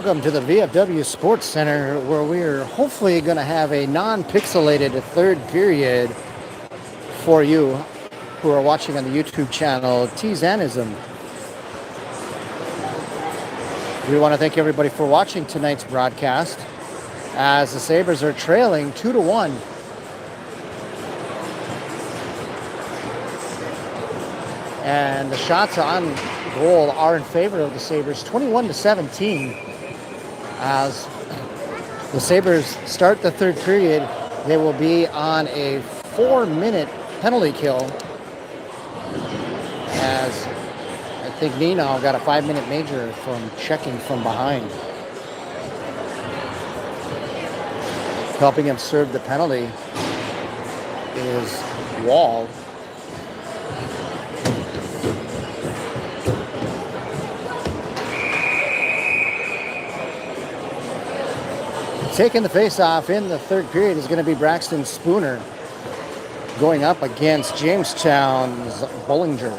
Welcome to the VFW Sports Center, where we're hopefully going to have a non-pixelated third period for you who are watching on the YouTube channel T-Zanism. We want to thank everybody for watching tonight's broadcast as the Sabres are trailing 2-1. And the shots on goal are in favor of the Sabres, 21-17. As the Sabres start the third period, they will be on a 4-minute penalty kill. As I think Nino got a 5-minute major from checking from behind. Helping him serve the penalty is Wall. Taking the face-off in the third period is going to be Braxton Spooner going up against Jamestown's Bollinger.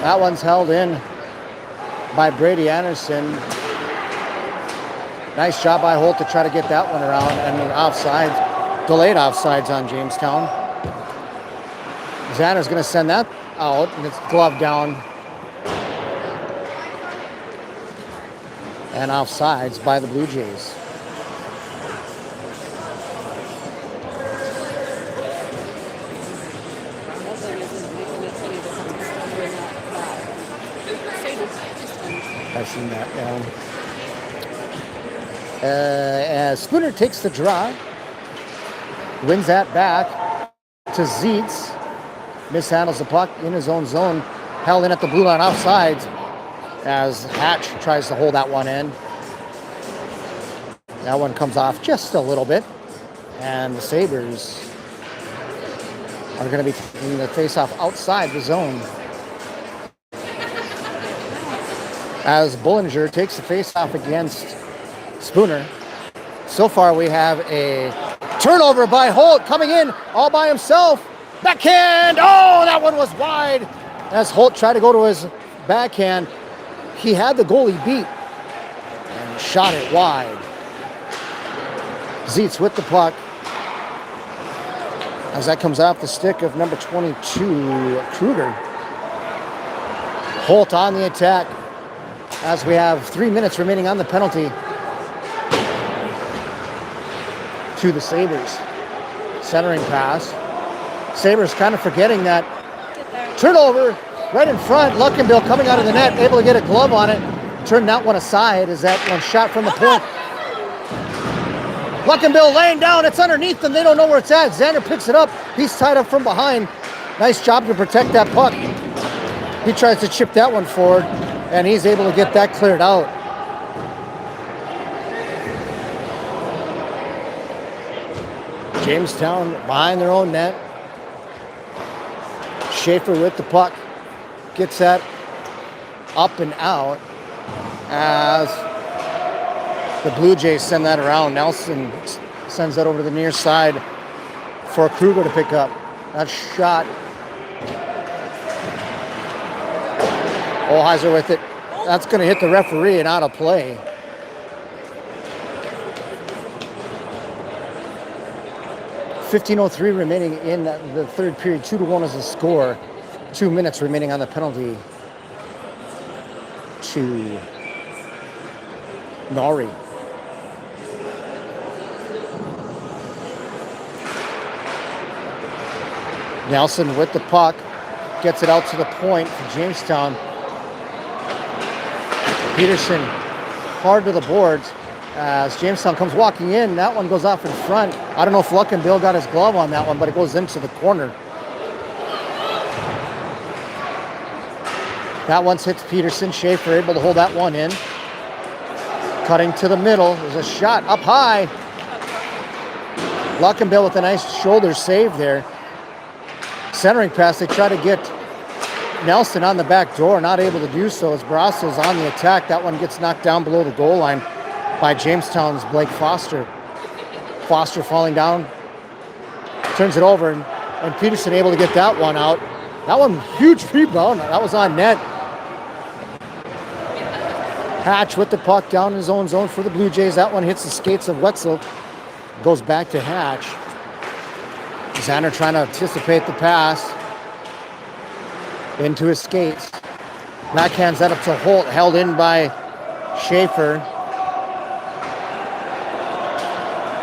That one's held in by Brady Anderson. Nice job by Holt to try to get that one around, and offsides, delayed offsides on Jamestown. Xander's going to send that out, and it's gloved down. And offsides by the Blue Jays. I've seen that. As Spooner takes the draw, wins that back to Zeitz. Mishandles the puck in his own zone, held in at the blue line offsides. As Hatch tries to hold that one in. That one comes off just a little bit. And the Sabres are going to be taking the face-off outside the zone. As Bollinger takes the face-off against Spooner. So far we have a turnover by Holt coming in all by himself. Backhand! Oh, that one was wide. As Holt tried to go to his backhand. He had the goalie beat and shot it wide. Zeitz with the puck as that comes off the stick of number 22, Kruger. Holt on the attack as we have 3 minutes remaining on the penalty to the Sabres. Centering pass. Sabres kind of forgetting that turnover. Right in front, Luckenbill coming out of the net, able to get a glove on it. Turn that one aside as that one shot from the point. Luckenbill laying down, it's underneath them, they don't know where it's at. Xander picks it up, he's tied up from behind. Nice job to protect that puck. He tries to chip that one forward, and he's able to get that cleared out. Jamestown behind their own net. Schaefer with the puck. Gets that up and out as the Blue Jays send that around. Nelson sends that over to the near side for Kruger to pick up. That shot. Olheiser with it. That's going to hit the referee and out of play. .15:03 remaining in the third period. 2-1 is the score. 2 minutes remaining on the penalty to Nori. Nelson with the puck, gets it out to the point for Jamestown. Peterson hard to the boards as Jamestown comes walking in. That one goes off in front. I don't know if Luckenbill got his glove on that one, but it goes into the corner. That one hits Peterson. Schaefer able to hold that one in. Cutting to the middle. There's a shot up high. Luckenbill with a nice shoulder save there. Centering pass. They try to get Nelson on the back door. Not able to do so as Barrasa's on the attack. That one gets knocked down below the goal line by Jamestown's Blake Foster. Foster falling down. Turns it over and Peterson able to get that one out. That one, huge rebound. That was on net. Hatch with the puck down in his own zone for the Blue Jays. That one hits the skates of Wetzel. Goes back to Hatch. Xander trying to anticipate the pass. Into his skates. Backhands that up to Holt. Held in by Schaefer.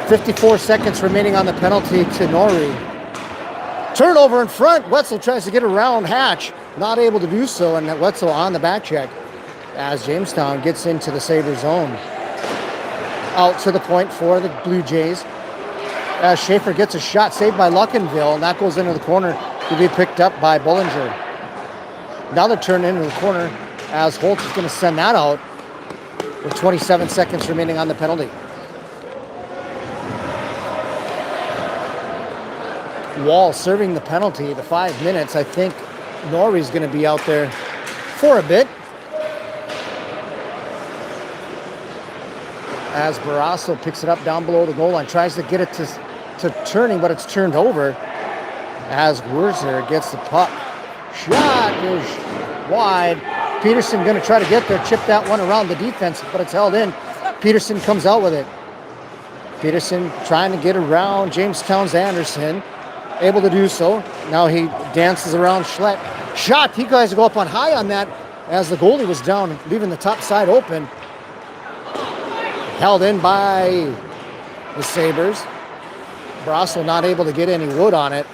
54 seconds remaining on the penalty to Norrie. Turnover in front. Wetzel tries to get around Hatch. Not able to do so, and Wetzel on the back check as Jamestown gets into the Saber zone. Out to the point for the Blue Jays. As Schaefer gets a shot saved by Luckenville, and that goes into the corner to be picked up by Bullinger. Another turn into the corner as Holt is going to send that out with 27 seconds remaining on the penalty. Wall serving the penalty, the 5 minutes. I think Norrie's going to be out there for a bit. As Barrasso picks it up down below the goal line, tries to get it to turning, but it's turned over. As Wurzer gets the puck. Shot is wide. Peterson going to try to get there, chip that one around the defense, but it's held in. Peterson comes out with it. Peterson trying to get around Jamestown's Anderson. Able to do so. Now he dances around Schlett. Shot. He guys go up on high on that as the goalie was down, leaving the top side open. Held in by the Sabres. Brasso not able to get any wood on it.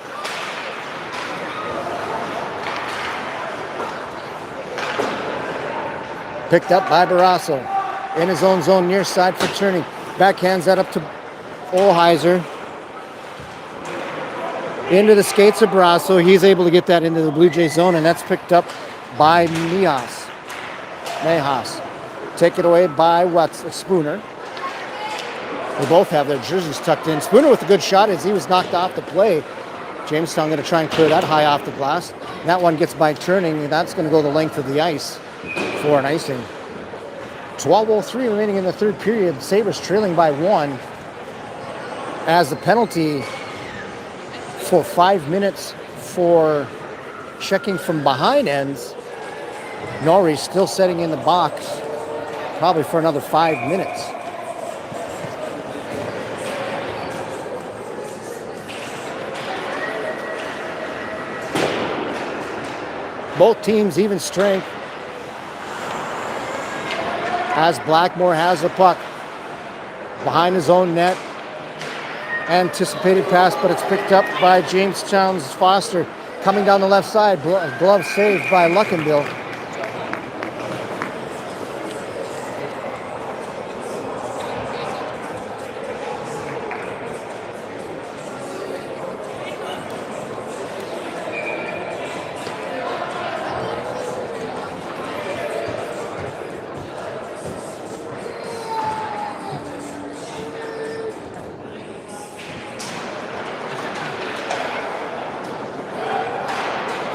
Picked up by Barrasso. In his own zone near side for turning. Backhands that up to Olheiser. Into the skates of Barrasso. He's able to get that into the Blue Jay zone, and that's picked up by Mejas. Take it away by Spooner. They both have their jerseys tucked in. Spooner with a good shot as he was knocked off the play. Jamestown going to try and clear that high off the glass. That one gets by turning, and that's going to go the length of the ice for an icing. 12:03 remaining in the third period. Sabres trailing by 1 as the penalty for 5 minutes for checking from behind ends. Norrie still setting in the box probably for another 5 minutes. Both teams even strength as Blackmore has the puck behind his own net. Anticipated pass, but it's picked up by Jamestown's Foster. Coming down the left side, glove saved by Luckenbill.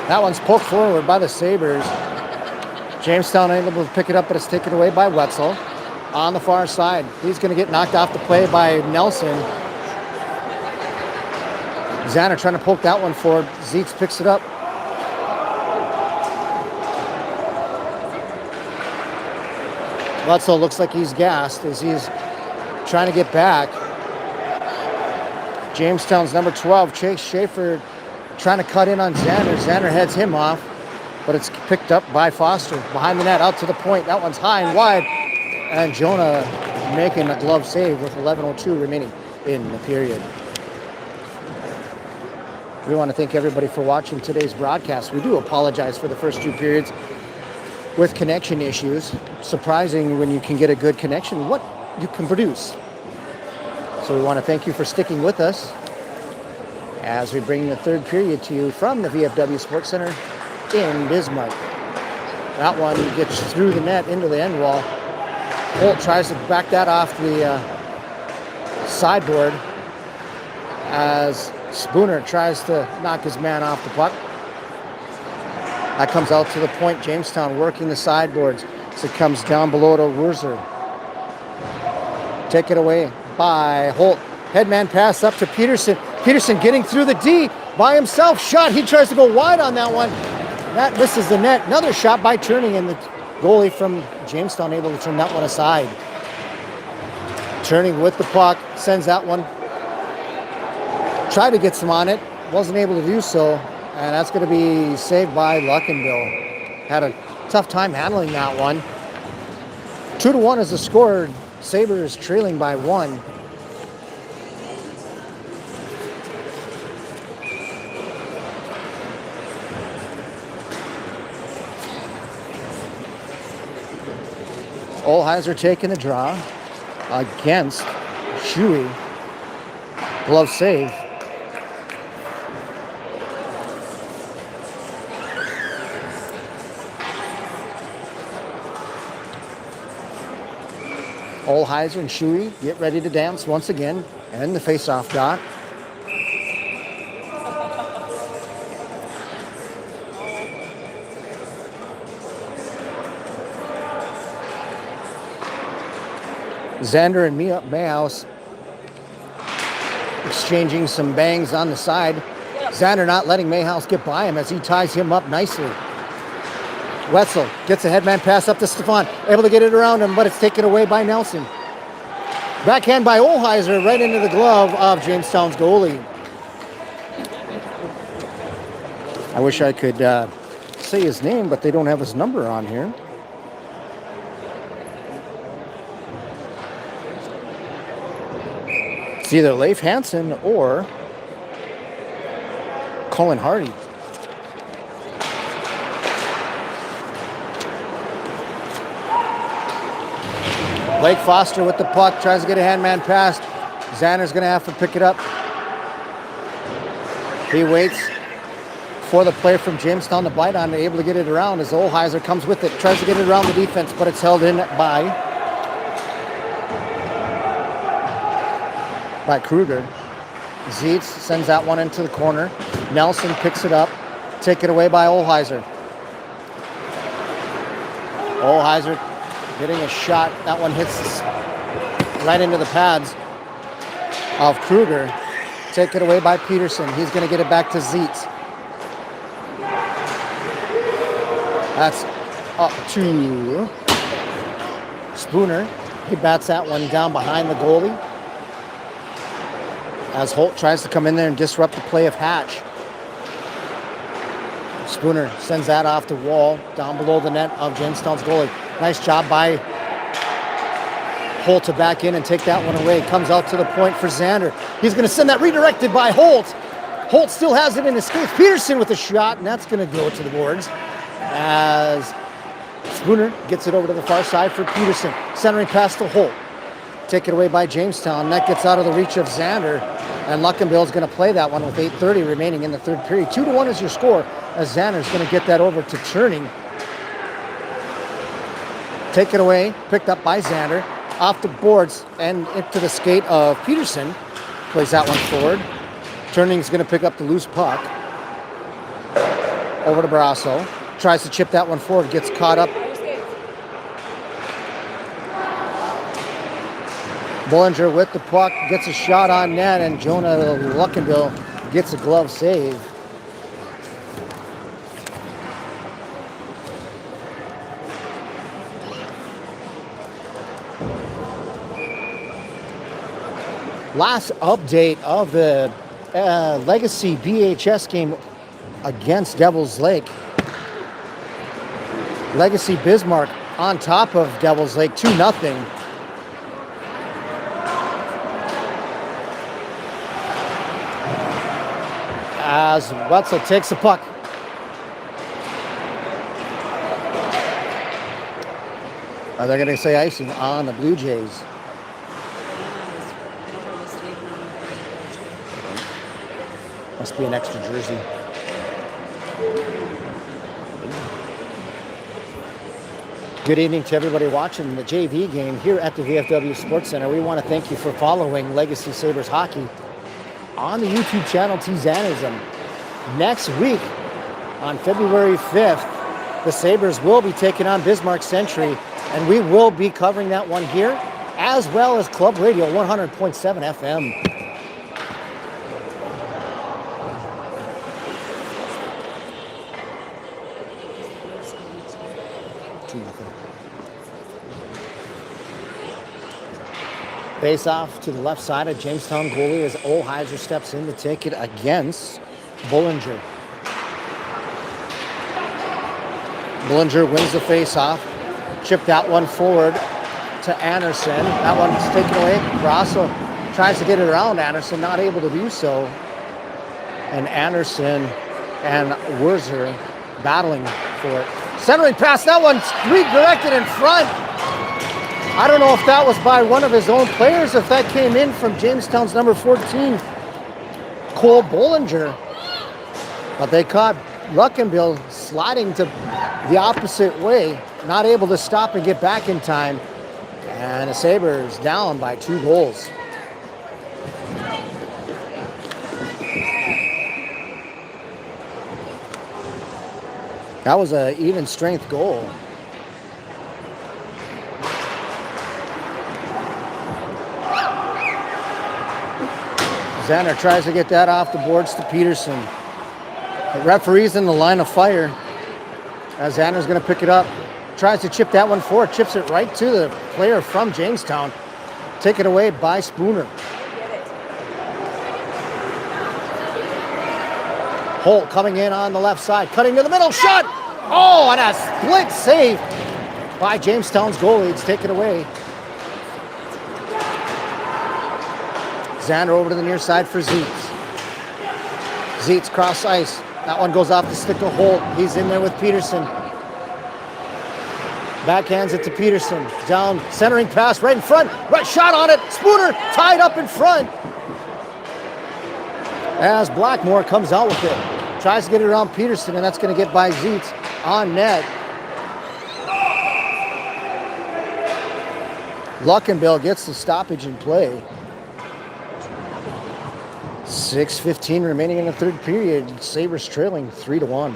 That one's poked forward by the Sabres. Jamestown able to pick it up, but it's taken away by Wetzel on the far side. He's going to get knocked off the play by Nelson. Xander trying to poke that one forward. Zeitz picks it up. Wetzel looks like he's gassed as he's trying to get back. Jamestown's number 12, Chase Schaefer, trying to cut in on Xander. Xander heads him off, but it's picked up by Foster. Behind the net, out to the point. That one's high and wide. And Jonah making a glove save with 11:02 remaining in the period. We want to thank everybody for watching today's broadcast. We do apologize for the first 2 periods with connection issues. Surprising when you can get a good connection, what you can produce. So we want to thank you for sticking with us as we bring the third period to you from the VFW Sports Center in Bismarck. That one gets through the net into the end wall. Holt tries to back that off the sideboard as Spooner tries to knock his man off the puck. That comes out to the point. Jamestown working the sideboards as it comes down below to Wurzer. Take it away by Holt. Headman pass up to Peterson. Peterson getting through the D. by himself. Shot. He tries to go wide on that one. That misses the net. Another shot by Turning, and the goalie from Jamestown able to turn that one aside. Turning with the puck, sends that one. Tried to get some on it. Wasn't able to do so. And that's going to be saved by Luckenbill. Had a tough time handling that one. 2-1 is the score. Sabres trailing by 1. Olheiser taking the draw against Shuey. Glove save. Olheiser and Shuey get ready to dance once again, and the face-off dot. Xander and Mayhouse exchanging some bangs on the side. Xander not letting Mayhouse get by him as he ties him up nicely. Wetzel gets a headman pass up to Stefan, able to get it around him, but it's taken away by Nelson. Backhand by Olheiser right into the glove of Jamestown's goalie. I wish I could say his name, but they don't have his number on here. It's either Leif Hansen or Colin Hardy. Blake Foster with the puck, tries to get a handman pass. Xander's going to have to pick it up. He waits for the player from Jamestown to bite on it, able to get it around as Olheiser comes with it, tries to get it around the defense, but it's held in by Kruger. Zietz sends that one into the corner. Nelson picks it up, taken away by Olheiser. Olheiser getting a shot. That one hits right into the pads of Kruger. Taken away by Peterson. He's going to get it back to Zietz. That's up to Spooner. He bats that one down behind the goalie as Holt tries to come in there and disrupt the play of Hatch. Spooner sends that off the wall down below the net of Jamestown's goalie. Nice job by Holt to back in and take that one away. Comes out to the point for Xander. He's going to send that redirected by Holt. Holt still has it in his skates. Peterson with a shot, and that's going to go to the boards as Spooner gets it over to the far side for Peterson. Centering pass to Holt. Taken away by Jamestown. That gets out of the reach of Xander, and Luckenbill's going to play that one with 8:30 remaining in the third period. 2-1 is your score as Xander's going to get that over to Turning. Taken away, picked up by Xander, off the boards and into the skate of Peterson. Plays that one forward. Turning's going to pick up the loose puck. Over to Barrasso. Tries to chip that one forward, gets caught up. Bullinger with the puck, gets a shot on net, and Jonah Luckenbill gets a glove save. Last update of the Legacy BHS game against Devil's Lake. Legacy Bismarck on top of Devil's Lake, 2-0. As Wetzel takes the puck. They're going to say icing on the Blue Jays. Must be an extra jersey. Good evening to everybody watching the JV game here at the VFW Sports Center. We want to thank you for following Legacy Sabres Hockey on the YouTube channel Tizanism. Next week, on February 5th, the Sabres will be taking on Bismarck Century, and we will be covering that one here, as well as Club Radio 100.7 FM. 2-0. Face off to the left side of Jamestown goalie as Olheiser steps in to take it against Bullinger. Bullinger wins the face off. Chip that one forward to Anderson. That one's taken away. Grasso tries to get it around Anderson, not able to do so. And Anderson and Wurzer battling for it. Centering pass, that one's redirected in front. I don't know if that was by one of his own players, if that came in from Jamestown's number 14, Cole Bullinger. But they caught Luckenbill sliding to the opposite way, not able to stop and get back in time. And the Sabres down by 2 goals. That was an even strength goal. Zander tries to get that off the boards to Peterson. The referee's in the line of fire as Zander's going to pick it up. Tries to chip that one forward, chips it right to the player from Jamestown. Taken away by Spooner. Holt coming in on the left side, cutting to the middle, shot! Oh, and a split save by Jamestown's goalie. It's taken away. Zander over to the near side for Zeitz. Zeitz cross ice. That one goes off the stick of Holt. He's in there with Peterson. Backhands it to Peterson. Down, centering pass right in front. Right shot on it. Spooner tied up in front. As Blackmore comes out with it. Tries to get it around Peterson, and that's going to get by Zeitz on net. Luckenbill gets the stoppage in play. 6:15 remaining in the third period. Sabres trailing 3-1.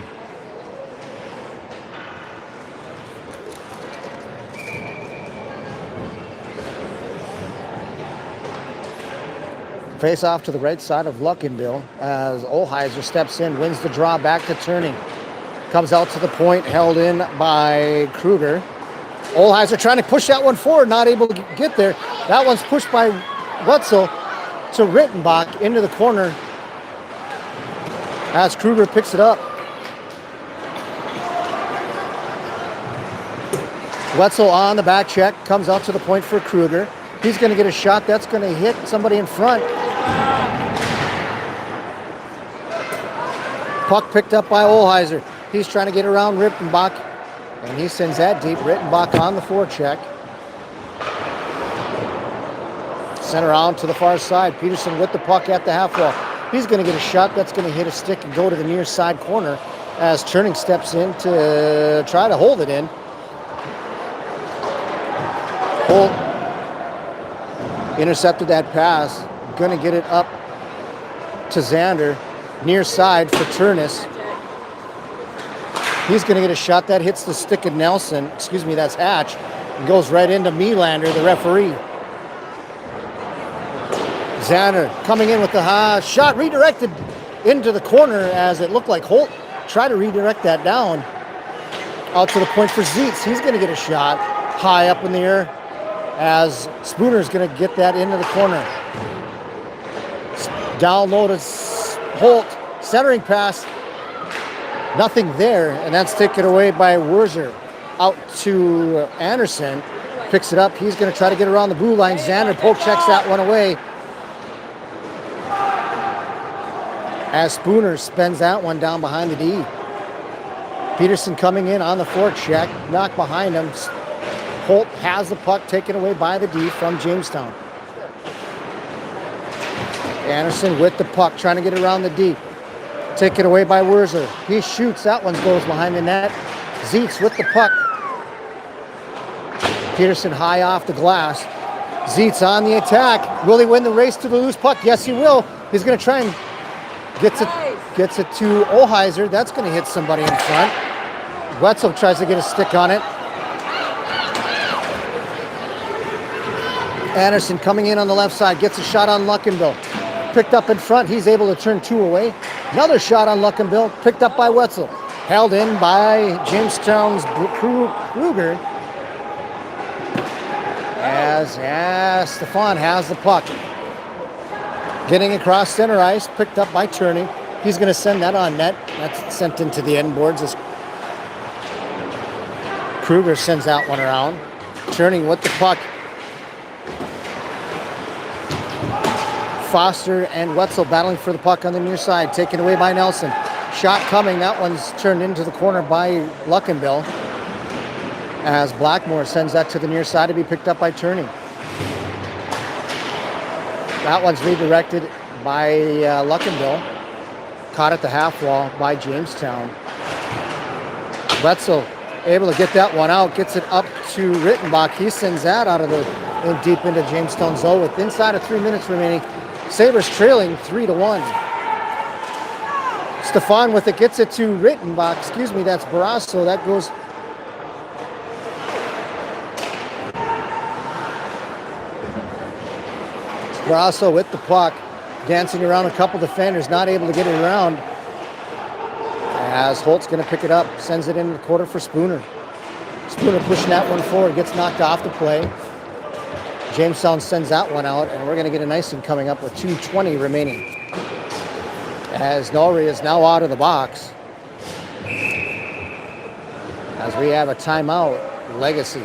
Face off to the right side of Luckenbill as Olheiser steps in, wins the draw back to Turning. Comes out to the point, held in by Kruger. Olheiser trying to push that one forward, not able to get there. That one's pushed by Wetzel to Rittenbach into the corner as Kruger picks it up. Wetzel on the back check, comes out to the point for Kruger. He's going to get a shot that's going to hit somebody in front. Puck picked up by Olheiser. He's trying to get around Rittenbach, and he sends that deep. Rittenbach on the forecheck. Sent around to the far side. Peterson with the puck at the half wall. He's going to get a shot that's going to hit a stick and go to the near side corner as Turning steps in to try to hold it in. Holt intercepted that pass. Going to get it up to Zander. Near side for Turnus. He's going to get a shot that hits the stick of Nelson. Excuse me, that's Hatch. And goes right into Melander, the referee. Zander coming in with the shot, redirected into the corner as it looked like Holt tried to redirect that down. Out to the point for Zeitz. He's going to get a shot high up in the air as Spooner's going to get that into the corner. Down low to Holt, centering pass. Nothing there, and that's taken away by Wurzer. Out to Anderson. Picks it up. He's going to try to get around the blue line. Zander poke checks that one away. As Spooner spends that one down behind the D. Peterson coming in on the forecheck. Knocked behind him. Holt has the puck taken away by the D from Jamestown. Anderson with the puck, trying to get it around the D. Taken away by Wurzer. He shoots. That one goes behind the net. Zeitz with the puck. Peterson high off the glass. Zeitz on the attack. Will he win the race to the loose puck? Yes, he will. He's going to try and gets it to Olheiser. That's going to hit somebody in front. Wetzel tries to get a stick on it. Anderson coming in on the left side. Gets a shot on Luckenbill. Picked up in front. He's able to turn 2 away. Another shot on Luckenbill. Picked up by Wetzel. Held in by Jamestown's Kruger. As Stefan has the puck. Getting across center ice, picked up by Turney. He's going to send that on net. That's sent into the end boards as Kruger sends that one around. Turney with the puck. Foster and Wetzel battling for the puck on the near side. Taken away by Nelson. Shot coming. That one's turned into the corner by Luckenbill. As Blackmore sends that to the near side to be picked up by Turney. That one's redirected by Luckenbill. Caught at the half wall by Jamestown. Wetzel able to get that one out. Gets it up to Rittenbach. He sends that out of the deep into Jamestown zone with inside of 3 minutes remaining. Sabres trailing 3-1. Stefan with it gets it to Rittenbach. Excuse me, that's Barrasso. That goes. Barrasso with the puck. Dancing around a couple defenders. Not able to get it around. As Holt's going to pick it up. Sends it into the quarter for Spooner. Spooner pushing that one forward. Gets knocked off the play. Jamestown sends that one out, and we're going to get an icing coming up with 2:20 remaining. As Norrie is now out of the box. As we have a timeout, Legacy.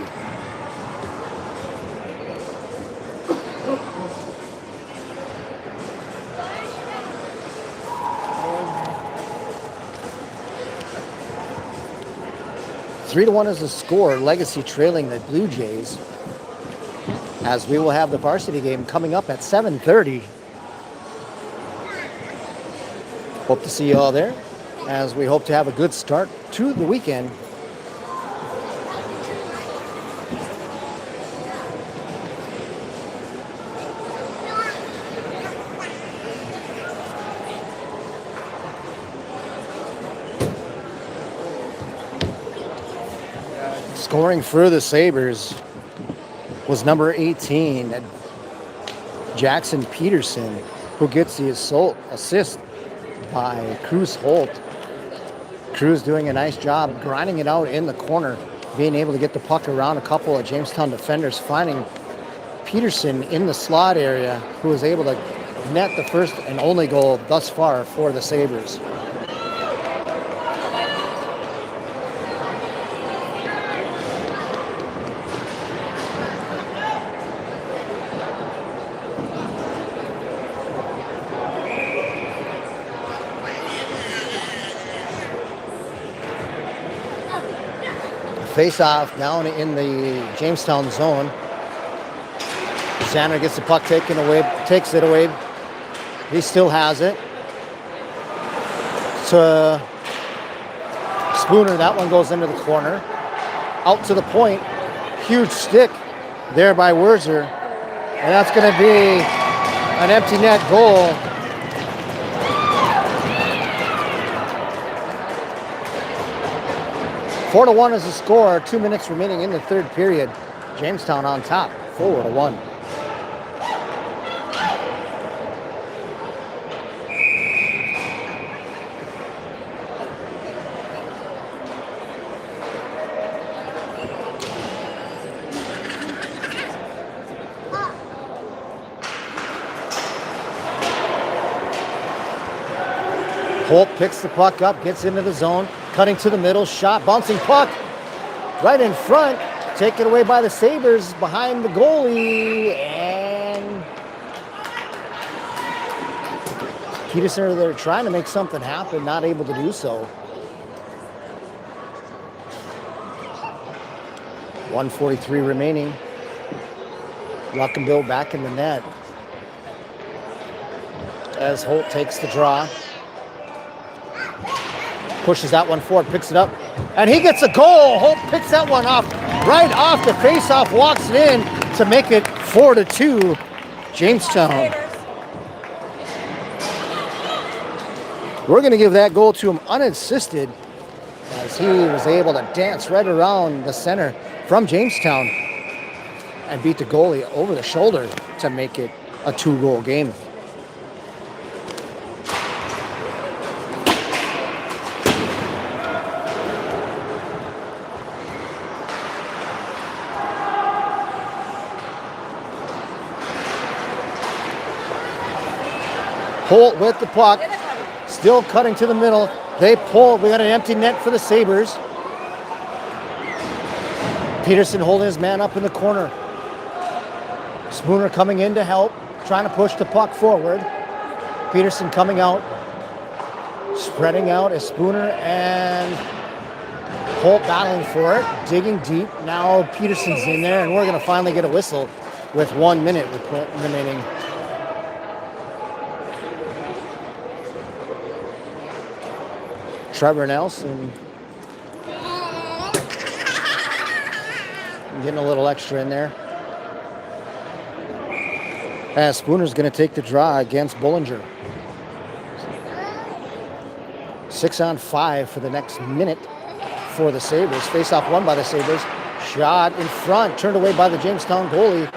Three to 1 is the score. Legacy trailing the Blue Jays. As we will have the varsity game coming up at 7:30. Hope to see you all there, as we hope to have a good start to the weekend. Scoring for the Sabres was number 18, Jackson Peterson, who gets the assist by Cruz Holt. Cruz doing a nice job grinding it out in the corner, being able to get the puck around a couple of Jamestown defenders, finding Peterson in the slot area, who was able to net the first and only goal thus far for the Sabres. Face-off down in the Jamestown zone. Sander gets the puck taken away, takes it away. He still has it. To Spooner, that one goes into the corner. Out to the point. Huge stick there by Werzer. And that's going to be an empty net goal. Four to 1 is the score. 2 minutes remaining in the third period. Jamestown on top, 4-1. Holt picks the puck up, gets into the zone. Cutting to the middle, shot, bouncing puck right in front, taken away by the Sabres behind the goalie, and Peterson, they're trying to make something happen, not able to do so. 1:43 remaining. Luckenbill back in the net as Holt takes the draw. Pushes that one forward, picks it up, and he gets a goal. Holt picks that one off, right off the face-off, walks it in to make it 4-2, Jamestown. We're going to give that goal to him unassisted, as he was able to dance right around the center from Jamestown and beat the goalie over the shoulder to make it a 2-goal game. Holt with the puck. Still cutting to the middle. They pull. We got an empty net for the Sabres. Peterson holding his man up in the corner. Spooner coming in to help, trying to push the puck forward. Peterson coming out, spreading out as Spooner and Holt battling for it, digging deep. Now Peterson's in there, and we're going to finally get a whistle with 1 minute remaining. Trevor Nelson getting a little extra in there. As Spooner's going to take the draw against Bollinger. 6-on-5 for the next minute for the Sabres. Face-off won by the Sabres. Shot in front, turned away by the Jamestown goalie.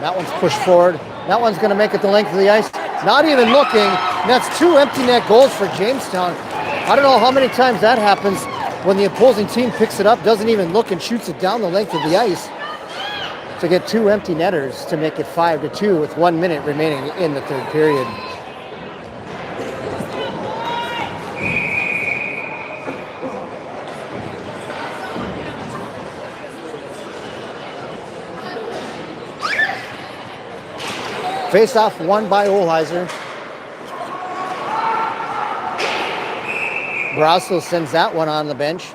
That one's pushed forward. That one's going to make it the length of the ice. Not even looking. And that's 2 empty net goals for Jamestown. I don't know how many times that happens when the opposing team picks it up, doesn't even look, and shoots it down the length of the ice to get 2 empty netters to make it 5-2 with 1 minute remaining in the third period. Face-off won by Olheiser. Brasso sends that one on the bench.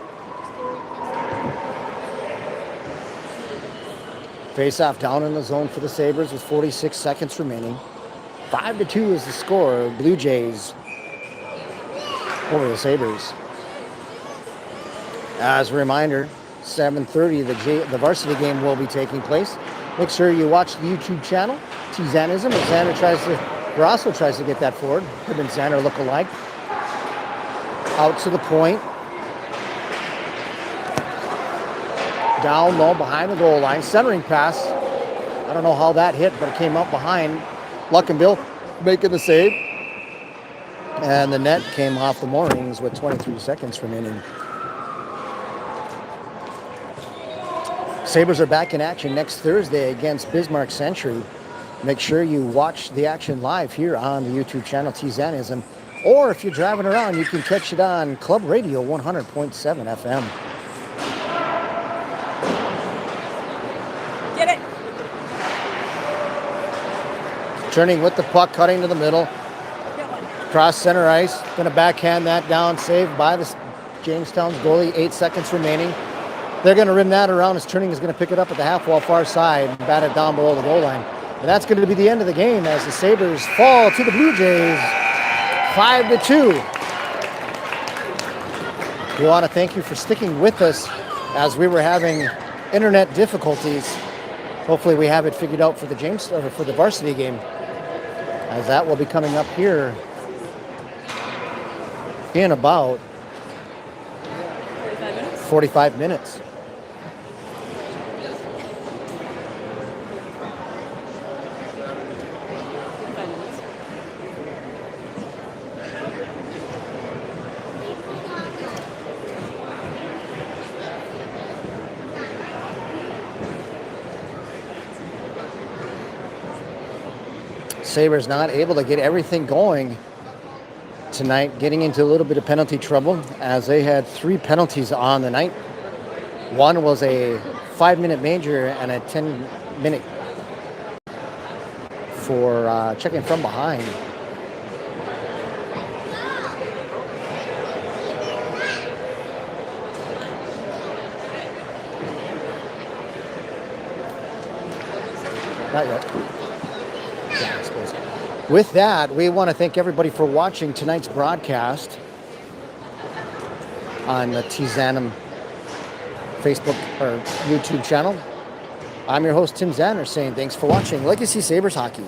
Face-off down in the zone for the Sabres with 46 seconds remaining. 5-2 is the score. Blue Jays over the Sabres. As a reminder, 7:30 the varsity game will be taking place. Make sure you watch the YouTube channel, T-Zanism, as Brasso tries to get that forward. Him and Xander look alike. Out to the point. Down low behind the goal line. Centering pass. I don't know how that hit, but it came up behind. Luckenbill making the save. And the net came off the moorings with 23 seconds remaining. Sabres are back in action next Thursday against Bismarck Century. Make sure you watch the action live here on the YouTube channel T-Zanism. Or if you're driving around, you can catch it on Club Radio 100.7 FM. Get it. Turning with the puck, cutting to the middle. Cross center ice. Going to backhand that down. Saved by the Jamestown's goalie. 8 seconds remaining. They're going to rim that around as Turning is going to pick it up at the half wall far side and bat it down below the goal line. And that's going to be the end of the game as the Sabres fall to the Blue Jays. 5-2. We want to thank you for sticking with us as we were having internet difficulties. Hopefully we have it figured out for the for the varsity game, as that will be coming up here in about 45 minutes. Sabres not able to get everything going tonight, getting into a little bit of penalty trouble as they had 3 penalties on the night. One was a 5-minute major and a 10-minute for checking from behind. Not yet. Yeah, I suppose. With that, we want to thank everybody for watching tonight's broadcast on the T-Zanism Facebook or YouTube channel. I'm your host, Tim Zanner, saying thanks for watching Legacy Sabres Hockey.